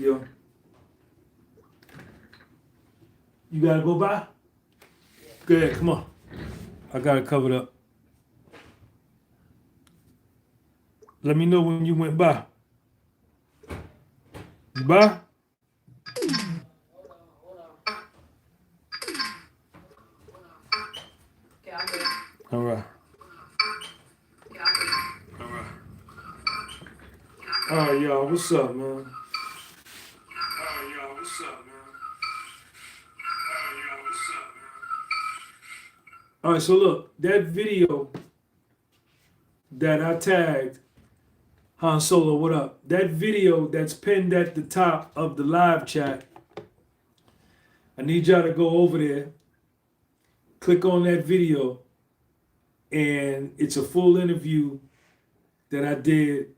Yo, you gotta go by? Go ahead, come on. I got it covered up. Let me know when you went by. You by? All right. All right, y'all. What's up, man? All right, so look, that video that I tagged, Han Solo, what up? That video that's pinned at the top of the live chat, I need y'all to go over there, click on that video, and it's a full interview that I did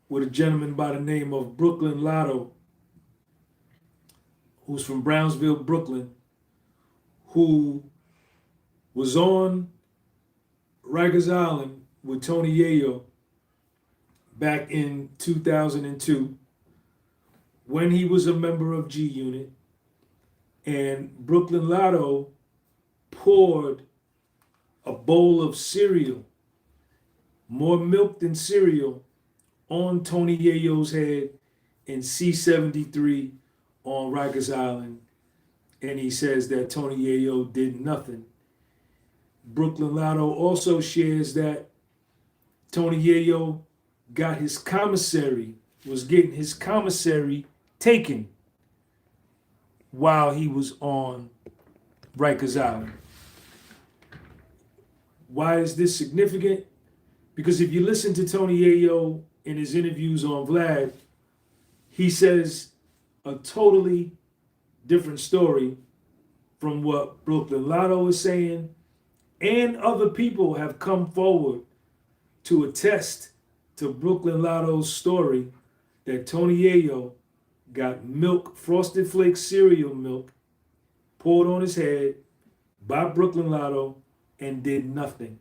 with a gentleman by the name of Brooklyn Lotto, who's from Brownsville, Brooklyn, who was on Rikers Island with Tony Yayo back in 2002 when he was a member of G Unit, and Brooklyn Lotto poured a bowl of cereal, more milk than cereal, on Tony Yayo's head in C-73 on Rikers Island, and he says that Tony Yayo did nothing. Brooklyn Lotto also shares that Tony Yayo got his commissary, was getting his commissary taken while he was on Rikers Island. Why is this significant? Because if you listen to Tony Yayo in his interviews on Vlad, he says a totally different story from what Brooklyn Lotto is saying, and other people have come forward to attest to Brooklyn Lotto's story that Tony Yayo got milk, Frosted Flakes cereal milk, poured on his head by Brooklyn Lotto and did nothing.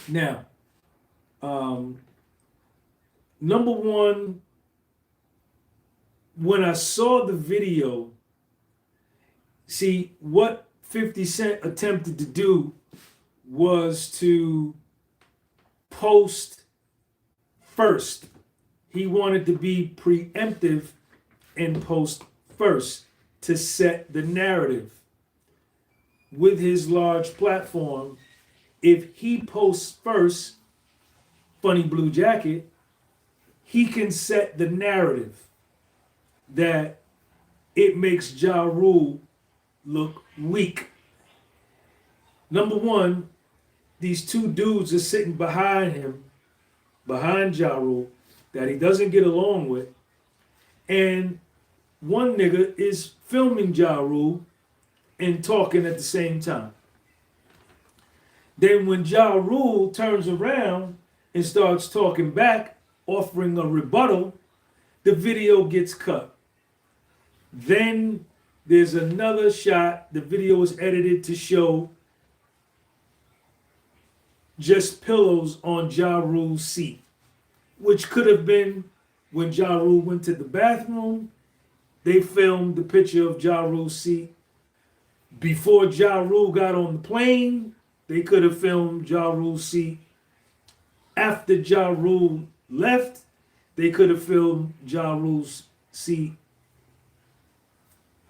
Now, number one, when I saw the video, see, what 50 Cent attempted to do was to post first. He wanted to be preemptive and post first to set the narrative. With his large platform, if he posts first, Funny Blue Jacket, he can set the narrative that it makes Ja Rule look weak. Number one, these two dudes are sitting behind him, behind Ja Rule, that he doesn't get along with, and one nigga is filming Ja Rule and talking at the same time. Then when Ja Rule turns around and starts talking back, offering a rebuttal, the video gets cut. Then there's another shot. The video was edited to show just pillows on Ja Rule's seat, which could have been when Ja Rule went to the bathroom. They filmed the picture of Ja Rule's seat. Before Ja Rule got on the plane, they could have filmed Ja Rule's seat. After Ja Rule left, they could have filmed Ja Rule's seat.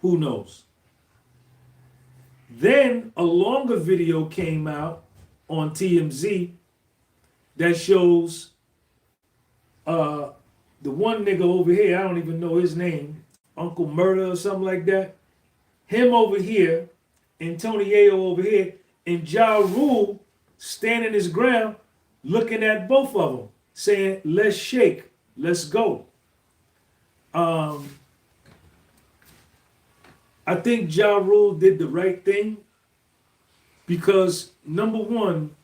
Who knows? Then a longer video came out on TMZ that shows the one nigga over here, I don't even know his name, Uncle Murder or something like that, him over here and Tony Yayo over here, and Ja Rule standing his ground looking at both of them, saying, let's shake, let's go. I think Ja Rule did the right thing because, number one,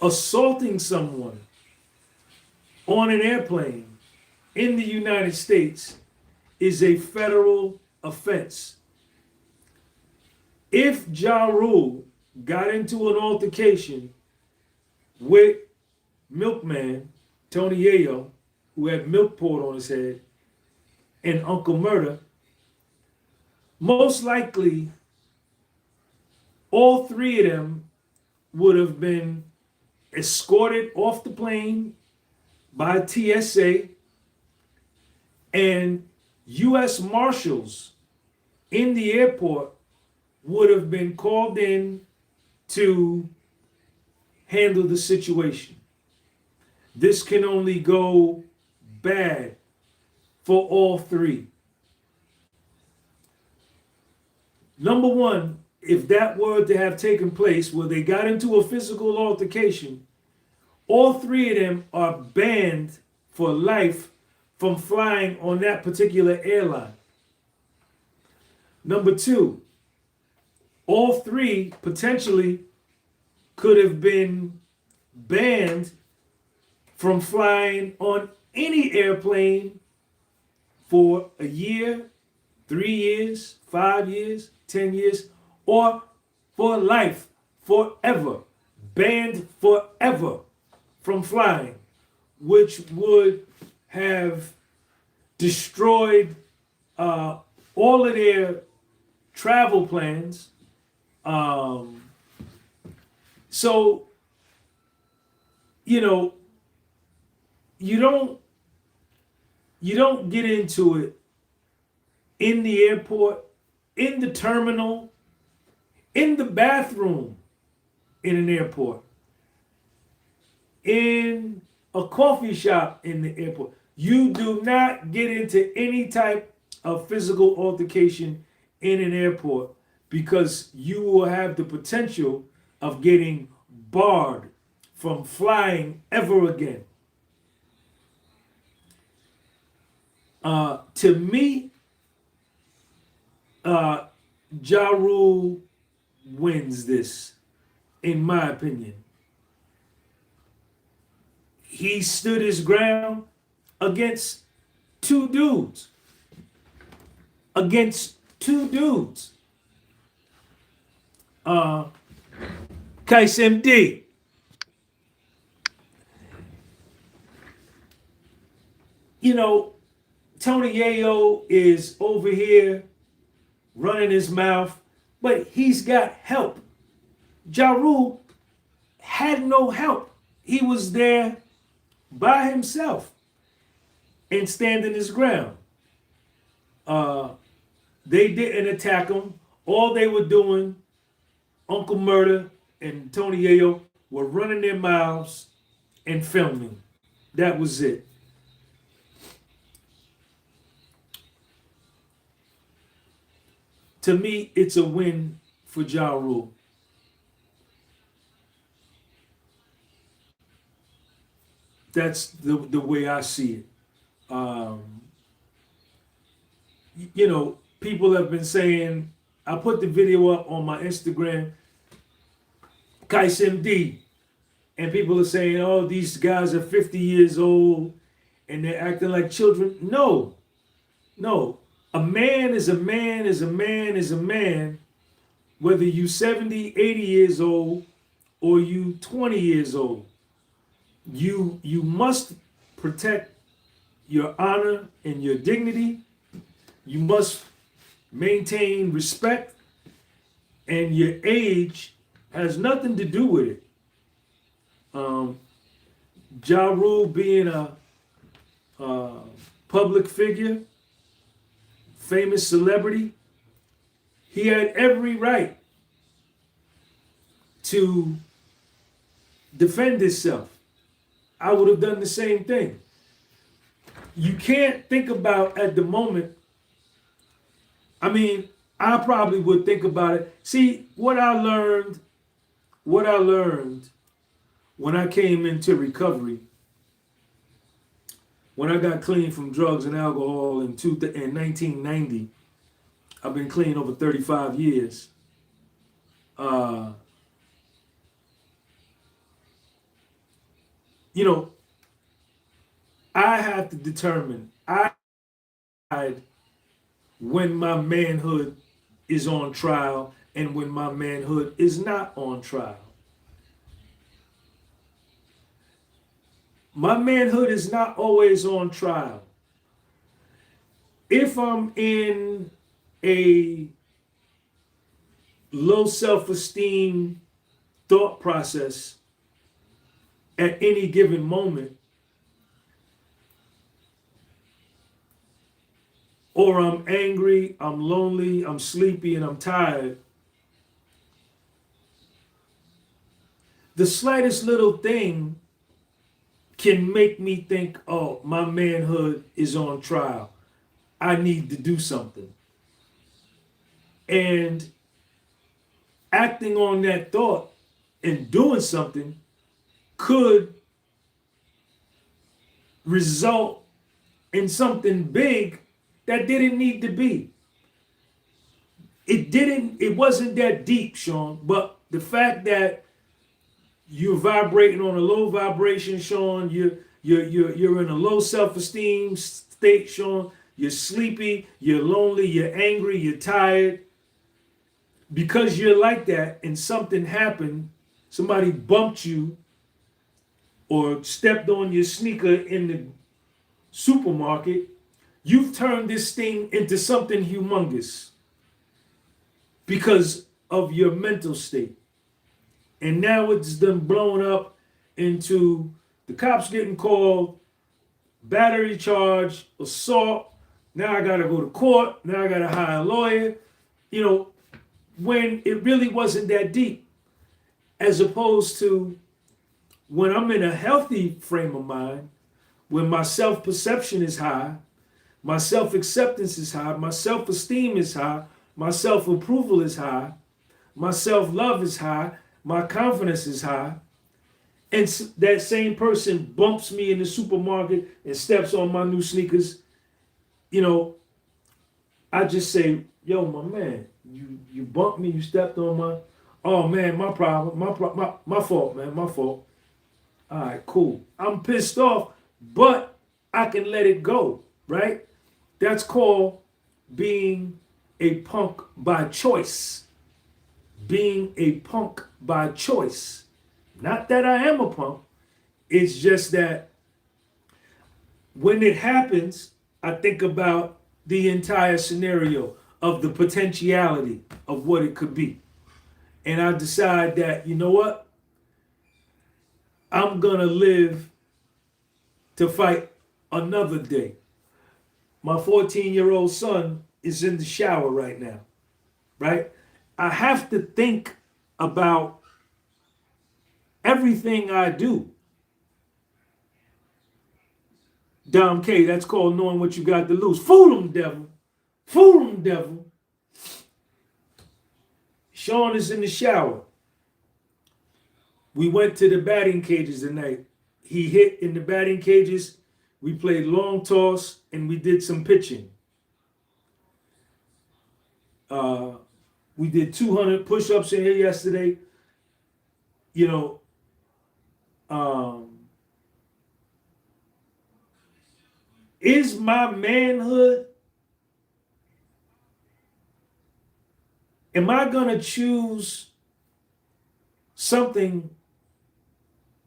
assaulting someone on an airplane in the United States is a federal offense. If Ja Rule got into an altercation with Milkman Tony Yayo, who had milk poured on his head, and Uncle Murder, most likely all three of them would have been escorted off the plane by TSA, and U.S. Marshals in the airport would have been called in to handle the situation. This can only go bad for all three. Number one, if that were to have taken place where they got into a physical altercation, all three of them are banned for life from flying on that particular airline. Number two, all three potentially could have been banned from flying on any airplane for a year, 3 years, 5 years, 10 years, or for life, forever, banned forever from flying, which would have destroyed all of their travel plans. So, you know, you don't get into it in the airport, in the terminal, in the bathroom in an airport, in a coffee shop in the airport. You do not get into any type of physical altercation in an airport, because you will have the potential of getting barred from flying ever again. To me, Ja Rule wins this, in my opinion. He stood his ground against two dudes. Kais MD. You know, Tony Yayo is over here running his mouth, but he's got help. Ja Rule had no help. He was there by himself and standing his ground. They didn't attack him. All they were doing, Uncle Murder and Tony Yayo, were running their mouths and filming. That was it. To me, it's a win for Ja Rule. That's the way I see it. You know, people have been saying, I put the video up on my Instagram, Kais MD, and people are saying, oh, these guys are 50 years old and they're acting like children. No. A man is a man is a man is a man, whether you 70, 80 years old or you 20 years old. You must protect your honor and your dignity. You must maintain respect, and your age has nothing to do with it. Ja Rule being a public figure, famous celebrity, he had every right to defend himself. I would have done the same thing. You can't think about at the moment. I mean, I probably would think about it. See, what I learned when I came into recovery, when I got clean from drugs and alcohol in 1990, I've been clean over 35 years. You know, I have to determine when my manhood is on trial and when my manhood is not on trial. My manhood is not always on trial. If I'm in a low self-esteem thought process at any given moment, or I'm angry, I'm lonely, I'm sleepy, and I'm tired, the slightest little thing can make me think, oh, my manhood is on trial. I need to do something. And acting on that thought and doing something could result in something big that didn't need to be. It wasn't that deep, Sean, but the fact that you're vibrating on a low vibration, Sean, you're in a low self-esteem state, Sean, you're sleepy, you're lonely, you're angry, you're tired. Because you're like that and something happened, somebody bumped you or stepped on your sneaker in the supermarket, you've turned this thing into something humongous because of your mental state. And now it's then blown up into the cops getting called, battery charge, assault. Now I got to go to court. Now I got to hire a lawyer. You know, when it really wasn't that deep, as opposed to when I'm in a healthy frame of mind, when my self-perception is high, my self-acceptance is high, my self-esteem is high, my self-approval is high, my self-love is high, my confidence is high, and that same person bumps me in the supermarket and steps on my new sneakers, you know, I just say, yo, my man, you bumped me, you stepped on my, oh man, my problem, my fault, man, my fault. All right, cool. I'm pissed off, but I can let it go, right? That's called being a punk by choice. Being a punk by choice. Not that I am a punk. It's just that when it happens, I think about the entire scenario of the potentiality of what it could be. And I decide that, you know what? I'm going to live to fight another day. My 14-year-old son is in the shower right now, right? I have to think about everything I do. Dom K, that's called knowing what you got to lose. Fool them, devil. Fool them, devil. Sean is in the shower. We went to the batting cages tonight. He hit in the batting cages. We played long toss and we did some pitching. We did 200 push-ups in here yesterday. You know, is my manhood, am I going to choose something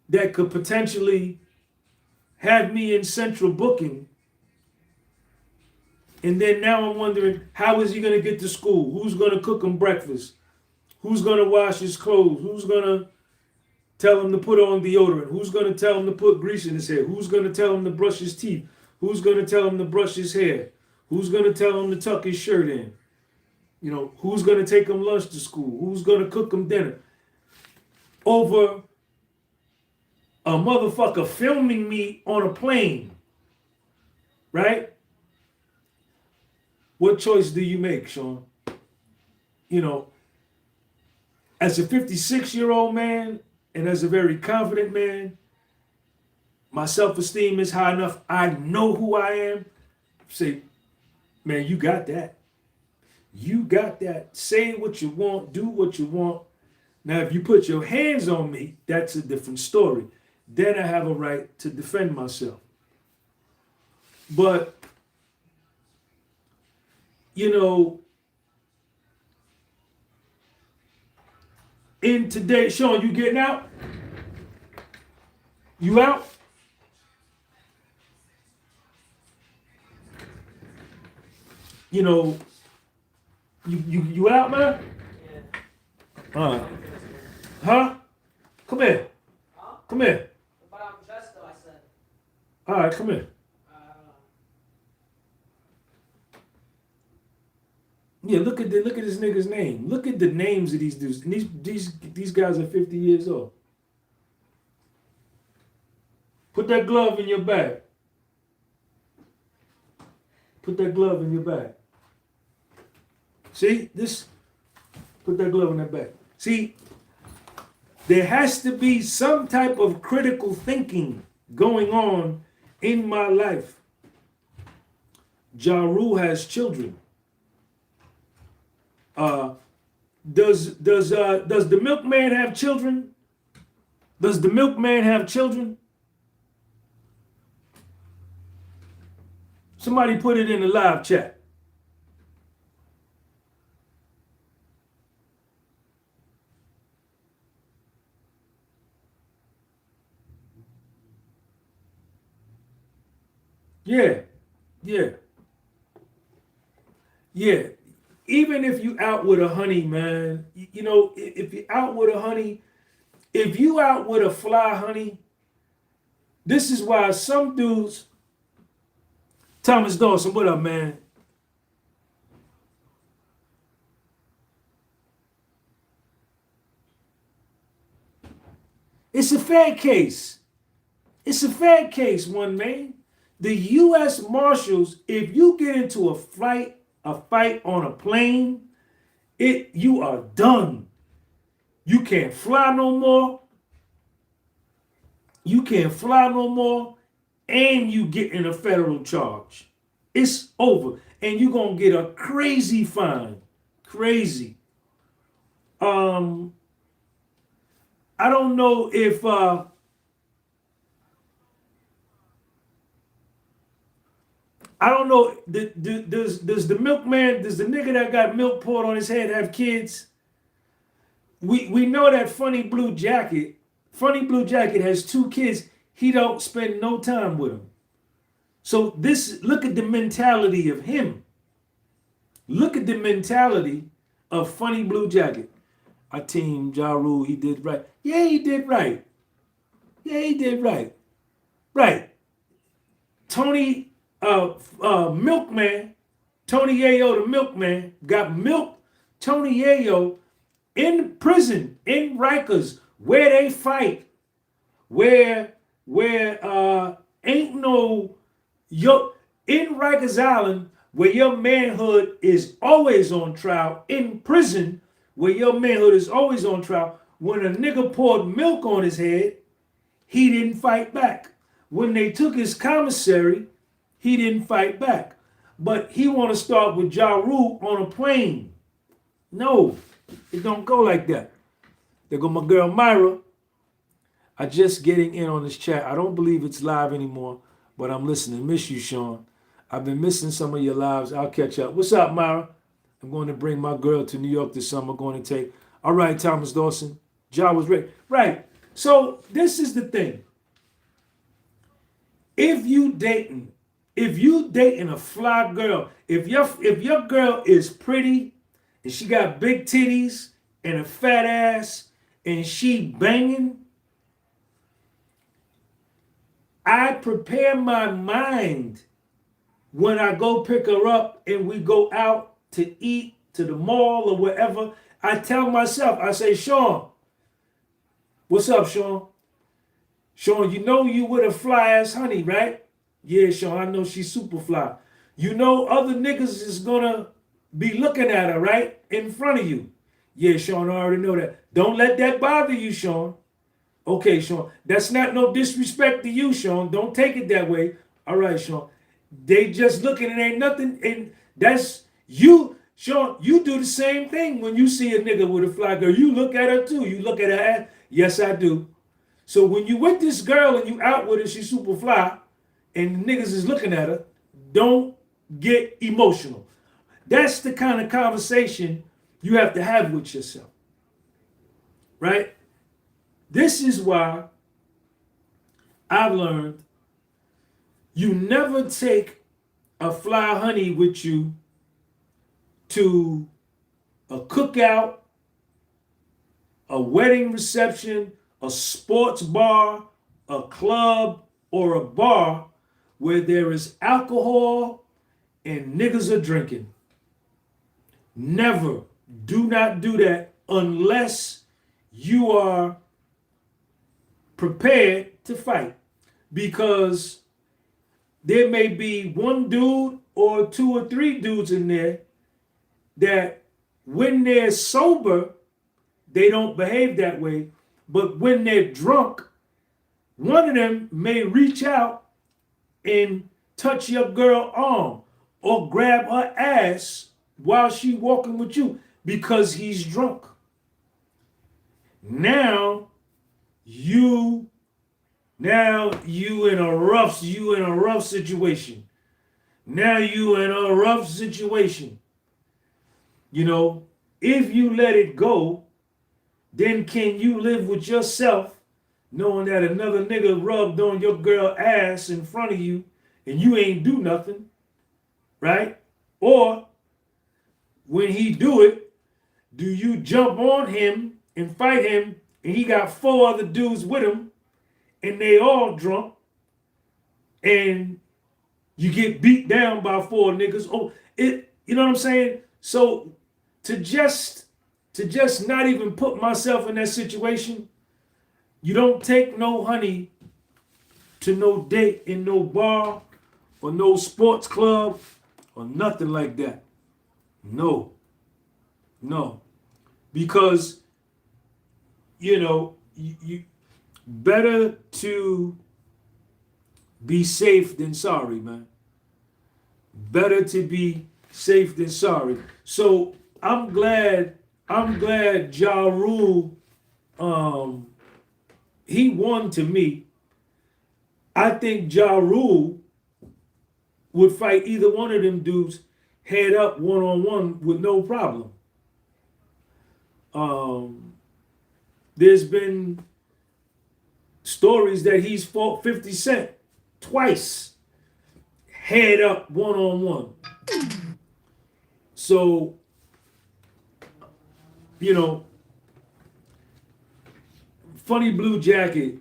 that could potentially have me in central booking? And then now I'm wondering, how is he going to get to school? Who's going to cook him breakfast? Who's going to wash his clothes? Who's going to tell him to put on deodorant? Who's going to tell him to put grease in his hair? Who's going to tell him to brush his teeth? Who's going to tell him to brush his hair? Who's going to tell him to tuck his shirt in? You know, who's going to take him lunch to school? Who's going to cook him dinner? Over a motherfucker filming me on a plane, right? What choice do you make, Sean? You know, as a 56-year-old man and as a very confident man, my self-esteem is high enough. I know who I am. Say, man, you got that. You got that. Say what you want. Do what you want. Now, if you put your hands on me, that's a different story. Then I have a right to defend myself. But, you know, in today, Sean, you getting out? You out? you know, you out, man? Uh, huh? Come here. Come here. But I'm dressed though, I said. All right, come here. Yeah, look at this nigga's name. Look at the names of these dudes. And these guys are 50 years old. Put that glove in your bag. Put that glove in your bag. See this? Put that glove in that bag. See, there has to be some type of critical thinking going on in my life. Ja Rule has children. Does the milkman have children? Does the milkman have children? Somebody put it in the live chat. Yeah, yeah, yeah. Even if you out with a honey, man, you know, if you out with a honey, if you out with a fly honey, this is why some dudes, Thomas Dawson, what up, man? It's a fair case. It's a fair case, one man. The U.S. Marshals, if you get into a fight on a plane, you are done. You can't fly no more. You can't fly no more, and you get in a federal charge. It's over, and you're gonna get a crazy fine. Crazy. I don't know if I don't know. Does the milkman, does the nigga that got milk poured on his head have kids? We know that Funny Blue Jacket has 2 kids. He don't spend no time with them. So look at the mentality of him. Look at the mentality of Funny Blue Jacket. Our team, Ja Rule, he did right. Yeah, he did right. Yeah, he did right. Right. Tony Milkman, Tony Yayo the Milkman, got milked Tony Yayo in prison, in Rikers, where they fight, where ain't no in Rikers Island, where your manhood is always on trial, in prison, where your manhood is always on trial. When a nigga poured milk on his head, he didn't fight back. When they took his commissary, he didn't fight back. But he want to start with Ja Rule on a plane. No, it don't go like that. There go my girl Myra. I just getting in on this chat. I don't believe it's live anymore, but I'm listening. Miss you, Sean. I've been missing some of your lives. I'll catch up. What's up, Myra? I'm going to bring my girl to New York this summer. Going to take. All right, Thomas Dawson. Ja was ready. Right. So this is the thing. If you dating a fly girl, if your girl is pretty and she got big titties and a fat ass and she banging, I prepare my mind when I go pick her up and we go out to eat to the mall or wherever. I tell myself, I say, Sean, what's up, Sean? Sean, you know you with a fly ass honey, right? Yeah, Sean, I know she's super fly. You know other niggas is gonna be looking at her, right? In front of you. Yeah, Sean, I already know that. Don't let that bother you, Sean. Okay, Sean. That's not no disrespect to you, Sean. Don't take it that way. All right, Sean. They just looking and ain't nothing. And that's you, Sean. You do the same thing when you see a nigga with a fly girl. You look at her too. You look at her ass. Yes, I do. So when you with this girl and you out with her, she's super fly, and the niggas is looking at her, don't get emotional. That's the kind of conversation you have to have with yourself. Right? This is why I've learned you never take a fly honey with you to a cookout, a wedding reception, a sports bar, a club, or a bar where there is alcohol and niggas are drinking. Never. Do not do that unless you are prepared to fight. Because there may be one dude or two or three dudes in there that when they're sober, they don't behave that way. But when they're drunk, one of them may reach out and touch your girl arm or grab her ass while she walking with you because he's drunk. Now you in a rough situation. Now you in a rough situation. You know, if you let it go, then can you live with yourself knowing that another nigga rubbed on your girl ass in front of you and you ain't do nothing, right? Or when he do it, do you jump on him and fight him and he got four other dudes with him and they all drunk and you get beat down by four niggas? Oh, you know what I'm saying? So to just not even put myself in that situation, you don't take no honey to no date in no bar or no sports club or nothing like that. No. Because, you better to be safe than sorry, man. Better to be safe than sorry. So I'm glad Ja Rule, he won to me. I think Ja Rule would fight either one of them dudes head up one-on-one with no problem. There's been stories that he's fought 50 Cent twice head up one-on-one. So, Funny Blue Jacket,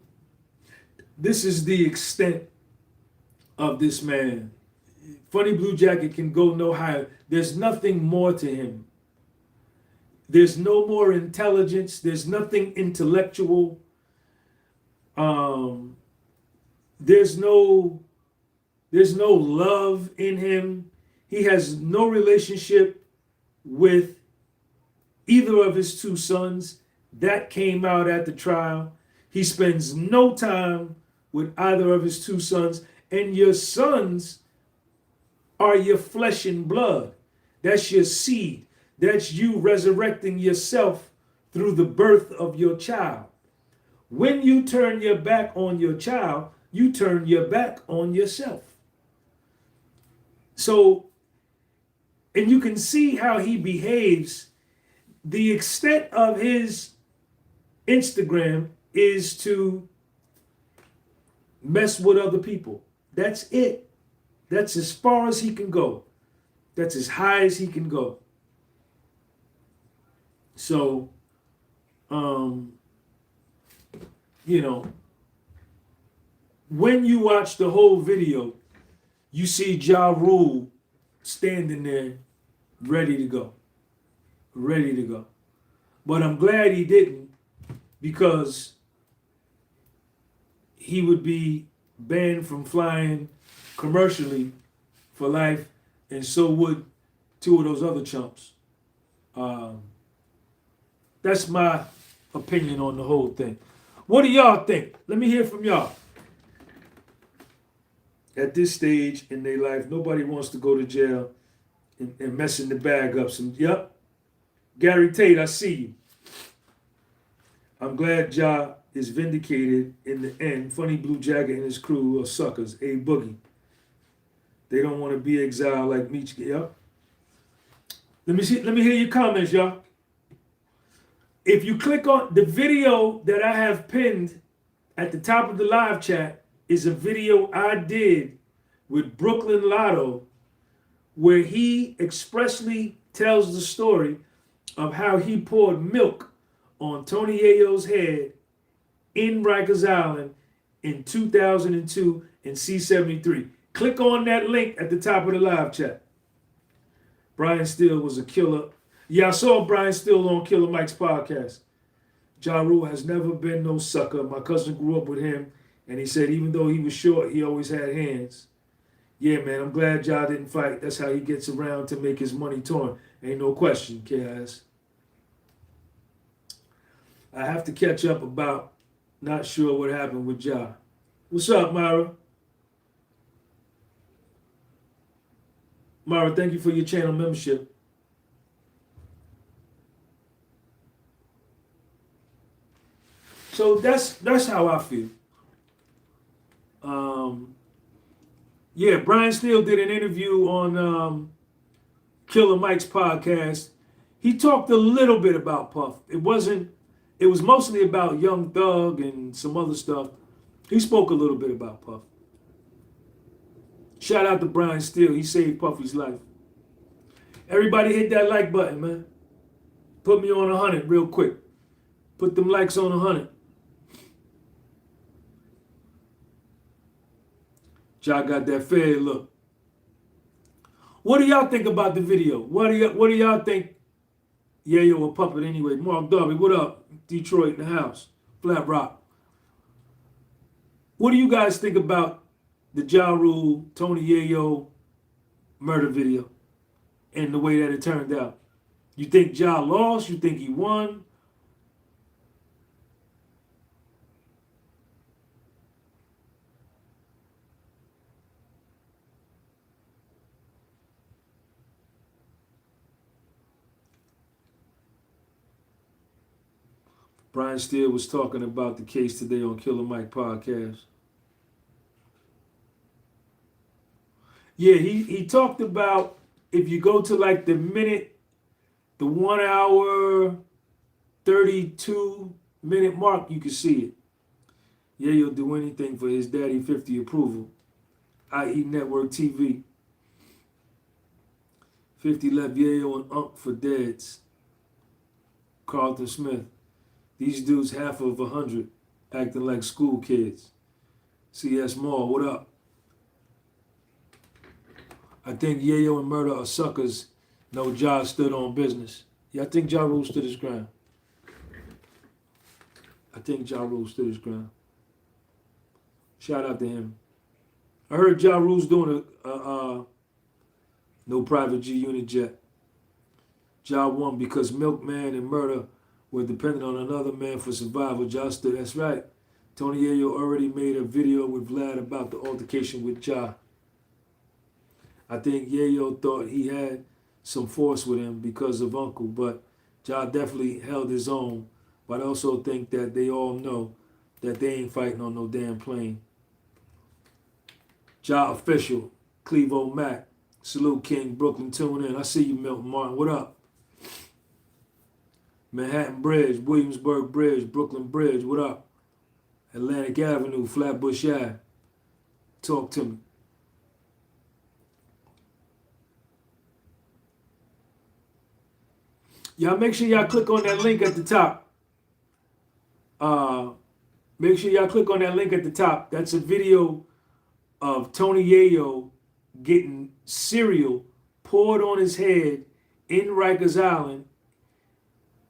this is the extent of this man. Funny Blue Jacket can go no higher. There's nothing more to him. There's no more intelligence. There's nothing intellectual. There's no love in him. He has no relationship with either of his two sons. That came out at the trial. He spends no time with either of his two sons. And your sons are your flesh and blood. That's your seed. That's you resurrecting yourself through the birth of your child. When you turn your back on your child, you turn your back on yourself. So, and you can see how he behaves. The extent of his Instagram is to mess with other people. That's it. That's as far as he can go. That's as high as he can go. So, when you watch the whole video, you see Ja Rule standing there ready to go. Ready to go. But I'm glad he didn't, because he would be banned from flying commercially for life, and so would two of those other chumps. That's my opinion on the whole thing. What do y'all think? Let me hear from y'all. At this stage in their life, nobody wants to go to jail and messing the bag up. Yep. Gary Tate, I see you. I'm glad Ja is vindicated in the end. Funny Blue Jacket and his crew are suckers. A Boogie. They don't want to be exiled like Meech. Yep. Let me hear your comments, y'all. If you click on the video that I have pinned at the top of the live chat, is a video I did with Brooklyn Lotto, where he expressly tells the story of how he poured milk on Tony Yayo's head in Rikers Island in 2002 in C-73. Click on that link at the top of the live chat. Brian Steele was a killer. Yeah, I saw Brian Steele on Killer Mike's podcast. Ja Rule has never been no sucker. My cousin grew up with him, and he said even though he was short, he always had hands. Yeah, man, I'm glad Ja didn't fight. That's how he gets around to make his money torn. Ain't no question, Chaos. I have to catch up about not sure what happened with Ja. What's up, Myra? Myra, thank you for your channel membership. So that's how I feel. Yeah, Brian Steele did an interview on Killer Mike's podcast. He talked a little bit about Puff. It was mostly about Young Thug and some other stuff. He spoke a little bit about Puff. Shout out to Brian Steele. He saved Puffy's life. Everybody hit that like button, man. Put me on 100 real quick. Put them likes on 100. Ja got that fed look. What do y'all think about the video? What do y'all think? Yayo a puppet anyway. Mark Darby, what up? Detroit in the house. Flat Rock. What do you guys think about the Ja Rule, Tony Yayo murder video and the way that it turned out? You think Ja lost? You think he won? Brian Steele was talking about the case today on Killer Mike podcast. Yeah, he talked about if you go to like the 1 hour, 32 minute mark, you can see it. Yeah, he'll do anything for his daddy 50 approval, i.e. Network TV. 50 left Yayo and Unc for deads. Carlton Smith. These dudes half of 100, acting like school kids. C.S. Moore, what up? I think Yayo and Murder are suckers. No, Ja stood on business. Yeah, I think Ja Rule stood his ground. I think Ja Rule stood his ground. Shout out to him. I heard Ja Rule's doing no private G unit jet. Ja won because Milkman and Murder were dependent on another man for survival. Ja stood. That's right. Tony Yayo already made a video with Vlad about the altercation with Ja. I think Yayo thought he had some force with him because of Uncle, but Ja definitely held his own. But I also think that they all know that they ain't fighting on no damn plane. Ja official, Clevo Mac, Salute King, Brooklyn, tune in. I see you, Milton Martin. What up? Manhattan Bridge, Williamsburg Bridge, Brooklyn Bridge, what up? Atlantic Avenue, Flatbush Ave. Talk to me. Y'all make sure y'all click on that link at the top. Make sure y'all click on that link at the top. That's a video of Tony Yayo getting cereal poured on his head in Rikers Island.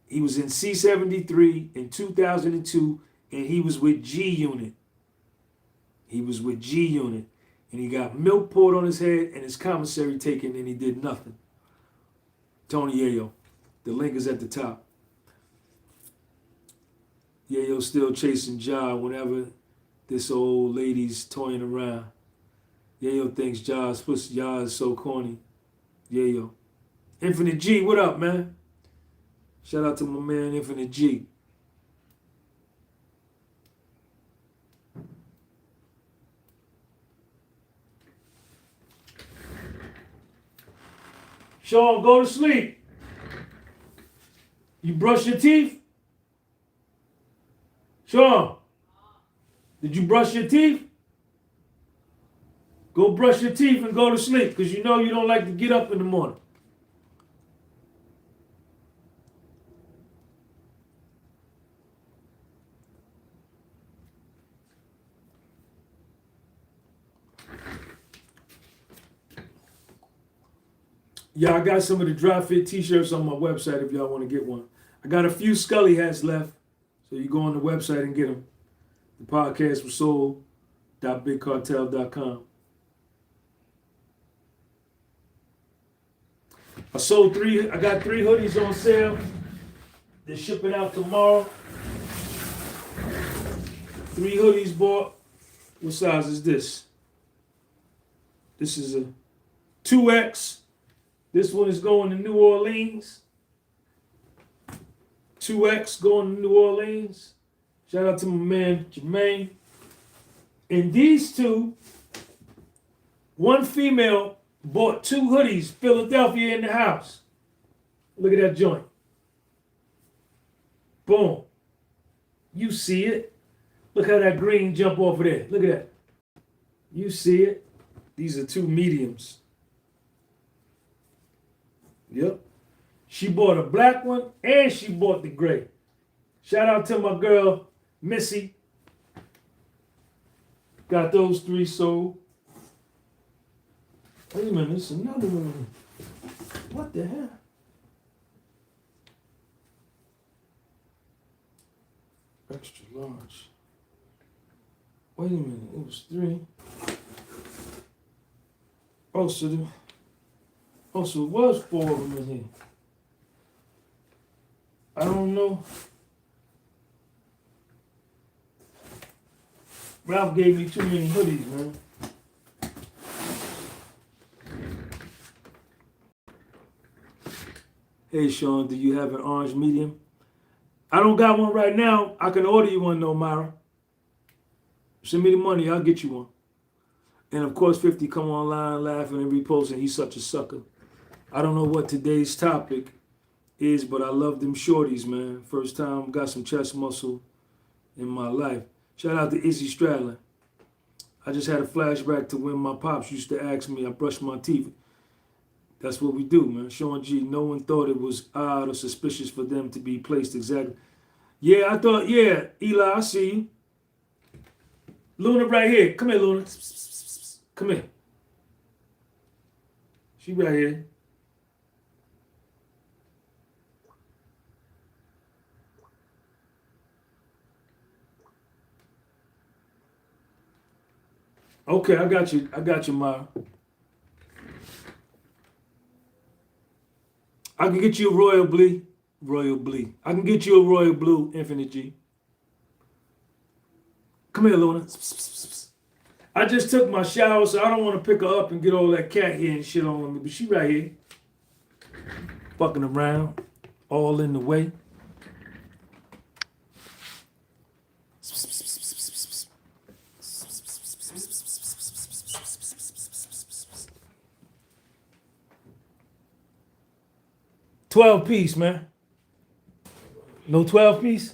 He was in C-73 in 2002, and he was with G Unit. He was with G Unit, and he got milk poured on his head and his commissary taken, and he did nothing. Tony Yayo. The link is at the top. Yayo still chasing Ja whenever this old lady's toying around. Yayo thinks Ja is so corny. Yayo. Infinite G, what up, man? Shout out to my man Infinite G. Sean, go to sleep. You brush your teeth? Sean, did you brush your teeth? Go brush your teeth and go to sleep because you know you don't like to get up in the morning. Yeah, I got some of the dry fit t-shirts on my website if y'all want to get one. I got a few Scully hats left, so you go on the website and get them. thepodcastwithsoul.bigcartel.com. I got 3 hoodies on sale. They're shipping out tomorrow. 3 hoodies bought. What size is this? This is a 2X. This one is going to New Orleans. 2X going to New Orleans. Shout out to my man Jermaine. And these two, one female bought 2 hoodies, Philadelphia in the house. Look at that joint. Boom. You see it. Look how that green jump off of there. Look at that. You see it. These are 2 mediums. Yep. She bought a black one and she bought the gray. Shout out to my girl, Missy. Got those 3 sold. Wait a minute, there's another one. What the hell? Extra large. Wait a minute, it was 3. So it was 4 of them in here. I don't know. Ralph gave me too many hoodies, man. Hey, Sean, do you have an orange medium? I don't got one right now. I can order you one, though, Myra. Send me the money. I'll get you one. And, of course, 50 come online laughing and reposting. He's such a sucker. I don't know what today's topic is, but I love them shorties, man. First time got some chest muscle in my life. Shout out to Izzy Stradlin. I just had a flashback to when my pops used to ask me, I brushed my teeth. That's what we do, man. Sean G, no one thought it was odd or suspicious for them to be placed exactly. Yeah, I thought, yeah, Eli, I see you. Luna right here. Come here, Luna. Come here. She right here. Okay, I got you. I got you, Ma. I can get you a Royal Blue. I can get you a Royal Blue Infinite G. Come here, Luna. I just took my shower, so I don't want to pick her up and get all that cat hair and shit on me. But she right here. Fucking around. All in the way. $12-piece, man. No 12-piece?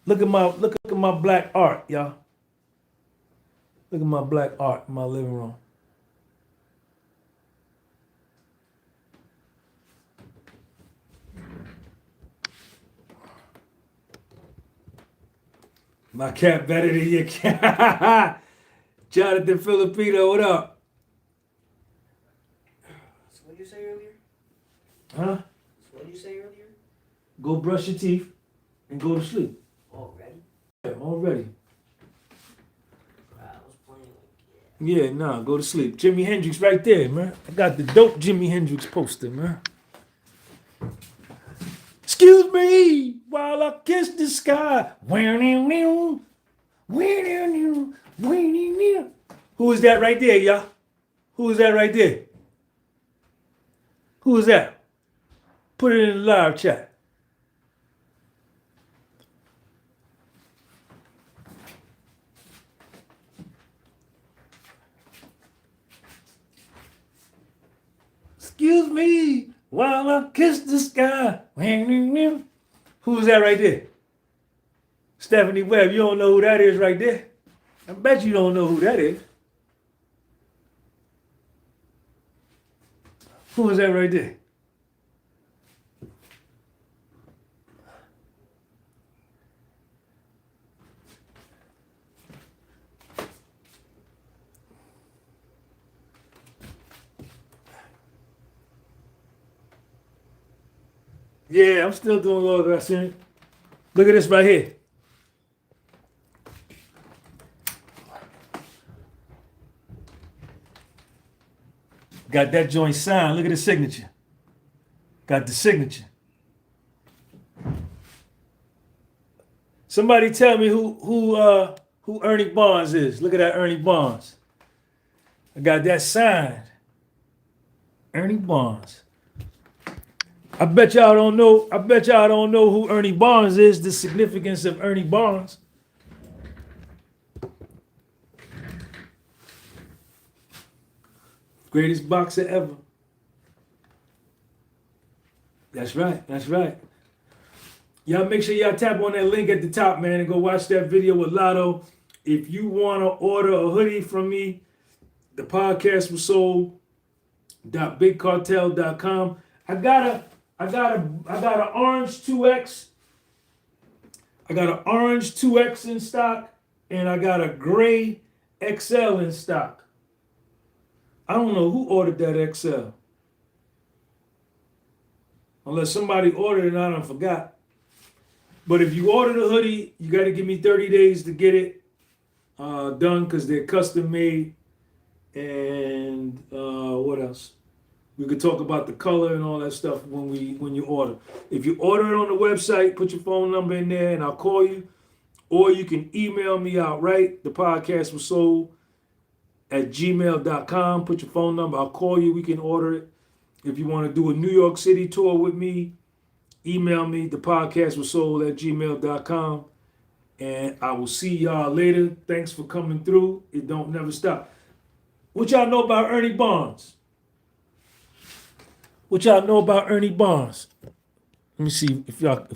Look at my black art, y'all. Look at my black art in my living room. My cat better than your cat. Jonathan Filipino, what up? So what did you say earlier? Huh? So what did you say earlier? Go brush your teeth and go to sleep. Already? Yeah, already. I was playing like, Yeah, nah, go to sleep. Jimi Hendrix right there, man. I got the dope Jimi Hendrix poster, man. Excuse me while I kiss the sky. Who is that right there, y'all? Who is that right there? Who is that? Put it in the live chat. Excuse me while I kiss the sky. Who is that right there? Stephanie Webb, you don't know who that is right there? I bet you don't know who that is. Who is that right there? Yeah, I'm still doing all that shit. Look at this right here. Got that joint signed. Look at the signature. Got the signature. Somebody tell me who Ernie Barnes is. Look at that Ernie Barnes. I got that signed. Ernie Barnes. I bet y'all don't know. I bet y'all don't know who Ernie Barnes is. The significance of Ernie Barnes. Greatest boxer ever. That's right. That's right. Y'all make sure y'all tap on that link at the top, man, and go watch that video with Lotto. If you want to order a hoodie from me, the podcast with soul.bigcartel.com. I got an orange 2X. I got an orange 2X in stock, and I got a gray XL in stock. I don't know who ordered that XL. Unless somebody ordered it and I done forgot. But if you order the hoodie, you got to give me 30 days to get it done because they're custom made. And what else? We could talk about the color and all that stuff when you order. If you order it on the website, put your phone number in there and I'll call you. Or you can email me outright, thepodcastwithsoul@gmail.com. Put your phone number. I'll call you. We can order it. If you want to do a New York City tour with me, email me, thepodcastwithsoul@gmail.com. And I will see y'all later. Thanks for coming through. It don't never stop. What y'all know about Ernie Barnes? What y'all know about Ernie Barnes? Let me see if y'all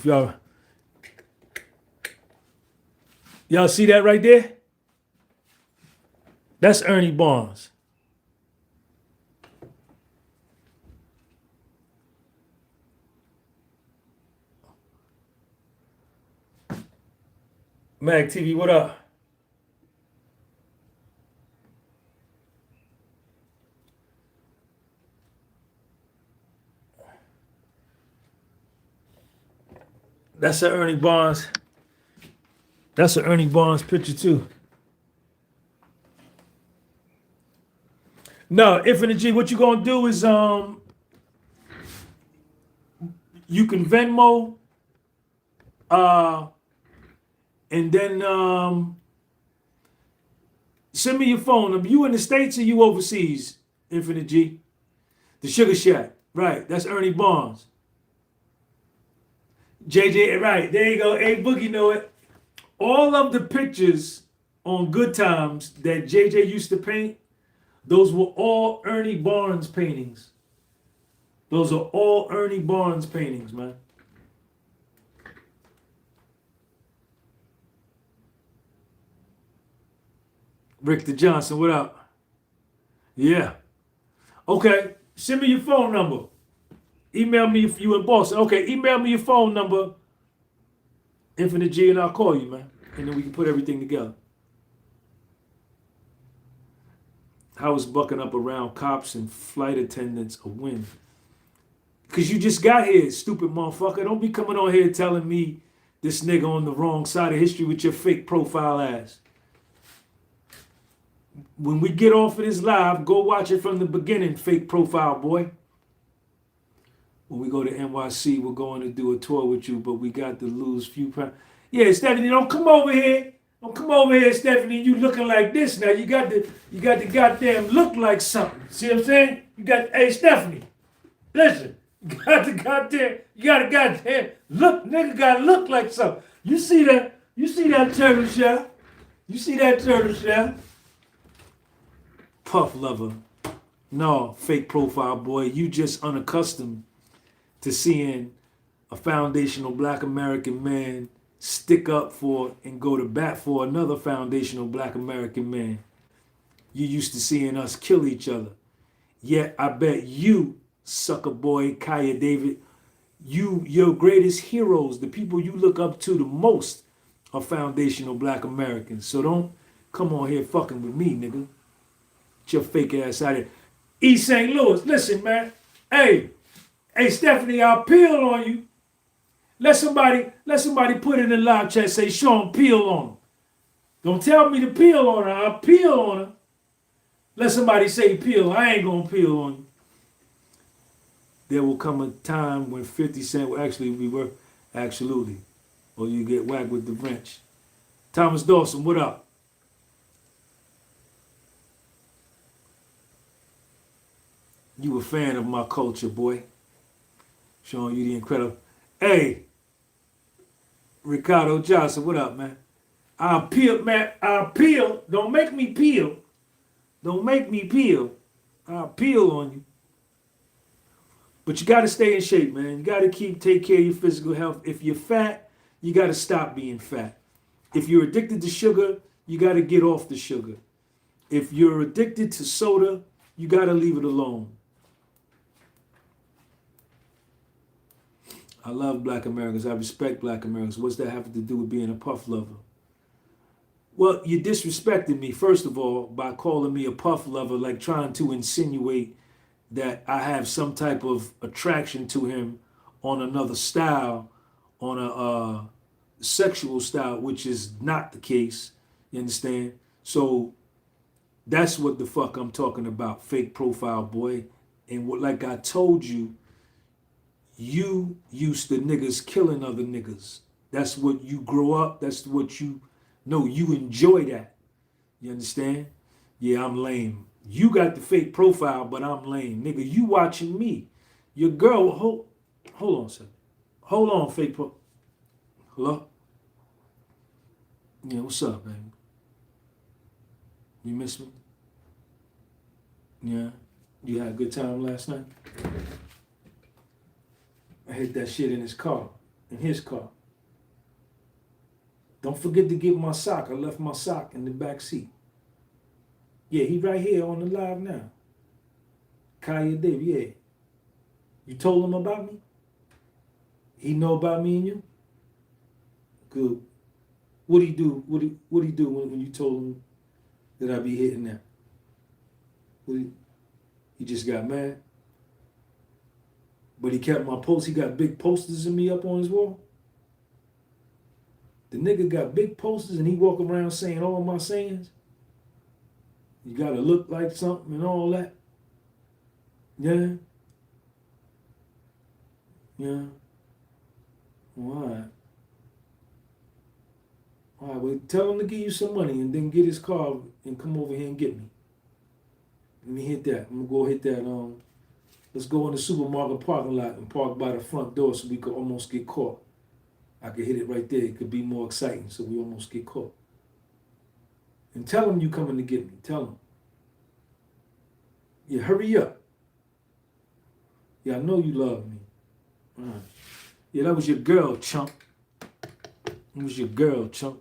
see that right there? That's Ernie Barnes. Mag TV, what up? That's an Ernie Barnes. That's an Ernie Barnes picture too. No, Infinite G, what you gonna do is you can Venmo and then send me your phone number. You in the States or you overseas, Infinite G? The Sugar Shack. Right, that's Ernie Barnes. JJ, right, there you go. A Boogie know it. All of the pictures on Good Times that JJ used to paint, those were all Ernie Barnes paintings. Those are all Ernie Barnes paintings, man. Richter Johnson, what up? Yeah. Okay, send me your phone number. Email me if you in Boston. Okay, email me your phone number, Infinite G, and I'll call you, man. And then we can put everything together. How is bucking up around cops and flight attendants a win? Because you just got here, stupid motherfucker. Don't be coming on here telling me this nigga on the wrong side of history with your fake profile ass. When we get off of this live, go watch it from the beginning, fake profile boy. When we go to NYC, we're going to do a tour with you, but we got to lose few pounds. Yeah, Stephanie, don't come over here. Don't come over here, Stephanie. You looking like this now. You got the goddamn look like something. See what I'm saying? Hey, Stephanie, listen. You got a goddamn look, nigga gotta look like something. You see that turtle shell? You see that turtle shell? Puff lover. No, fake profile boy. You just unaccustomed to seeing a foundational black American man stick up for and go to bat for another foundational black American man. You used to seeing us kill each other. Yet I bet you, sucker boy, Kaya David, your greatest heroes, the people you look up to the most, are foundational black Americans. So don't come on here fucking with me, nigga. Get your fake ass out of here. East St. Louis, listen, man. Hey, Stephanie, I'll peel on you. Let somebody put it in the live chat, say Sean peel on him. Don't tell me to peel on her. I'll peel on her. Let somebody say peel. I ain't gonna peel on you. There will come a time when 50 Cent will actually be worth, absolutely. Or you get whacked with the wrench. Thomas Dawson, what up? You a fan of my culture, boy. Showing you the incredible. Hey, Ricardo Johnson, what up, man? I'll peel, man. I'll peel. Don't make me peel. Don't make me peel. I'll peel on you. But you got to stay in shape, man. You got to take care of your physical health. If you're fat, you got to stop being fat. If you're addicted to sugar, you got to get off the sugar. If you're addicted to soda, you got to leave it alone. I love black Americans. I respect black Americans. What's that have to do with being a puff lover? Well, you disrespected me, first of all, by calling me a puff lover, like trying to insinuate that I have some type of attraction to him on another style, on a sexual style, which is not the case. You understand? So that's what the fuck I'm talking about, fake profile boy. And what, like I told you, you used to niggas killing other niggas. That's what you grow up. That's what you know. You enjoy that. You understand? Yeah, I'm lame. You got the fake profile, but I'm lame. Nigga, you watching me. Your girl, hold on a second. Hold on, fake pro. Hello? Yeah, what's up, baby? You miss me? Yeah? You had a good time last night? I hit that shit in his car. Don't forget to get my sock. I left my sock in the back seat. Yeah, he right here on the live now. Kaya Dave, yeah. You told him about me? He know about me and you? Good. What'd he do? What'd he do when you told him that I be hitting that? He just got mad? But he kept my post. He got big posters of me up on his wall. The nigga got big posters and he walk around saying all my sayings. You gotta look like something and all that. Yeah. Yeah. All right. All right, well, tell him to give you some money and then get his car and come over here and get me. Let me hit that. I'm gonna go hit that. Let's go in the supermarket parking lot and park by the front door so we could almost get caught. I could hit it right there. It could be more exciting so we almost get caught. And tell him you coming to get me. Tell him. Yeah, hurry up. Yeah, I know you love me. All right. Yeah, that was your girl, chump. It was your girl, chump.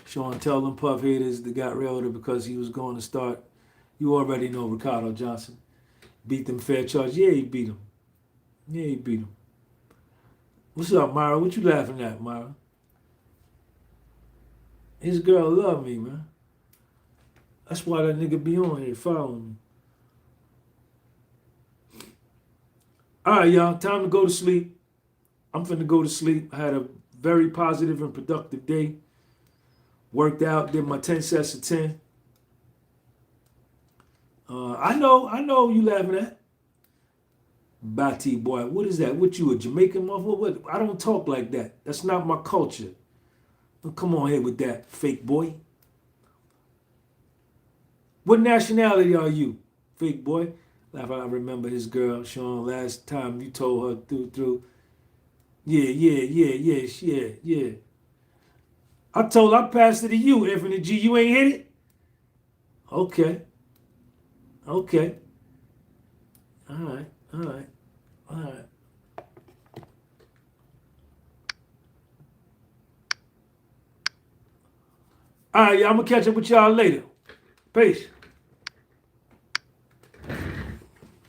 Sean, tell them puff haters that got rid of her because he was going to start. You already know Ricardo Johnson. Beat them fair charge. Yeah, he beat him. Yeah, he beat him. What's up, Myra? What you laughing at, Myra? His girl love me, man. That's why that nigga be on here following me. All right, y'all. Time to go to sleep. I'm finna go to sleep. I had a very positive and productive day. Worked out, did my 10 sets of 10. I know you laughing at. Bati boy, what is that? What you, a Jamaican motherfucker? What? I don't talk like that. That's not my culture. Don't come on here with that, fake boy. What nationality are you, fake boy? I remember his girl, Sean, last time you told her through. Yeah. I passed it to you, Infinite G. You ain't hit it? Okay. All right. All right, y'all. I'm going to catch up with y'all later. Peace.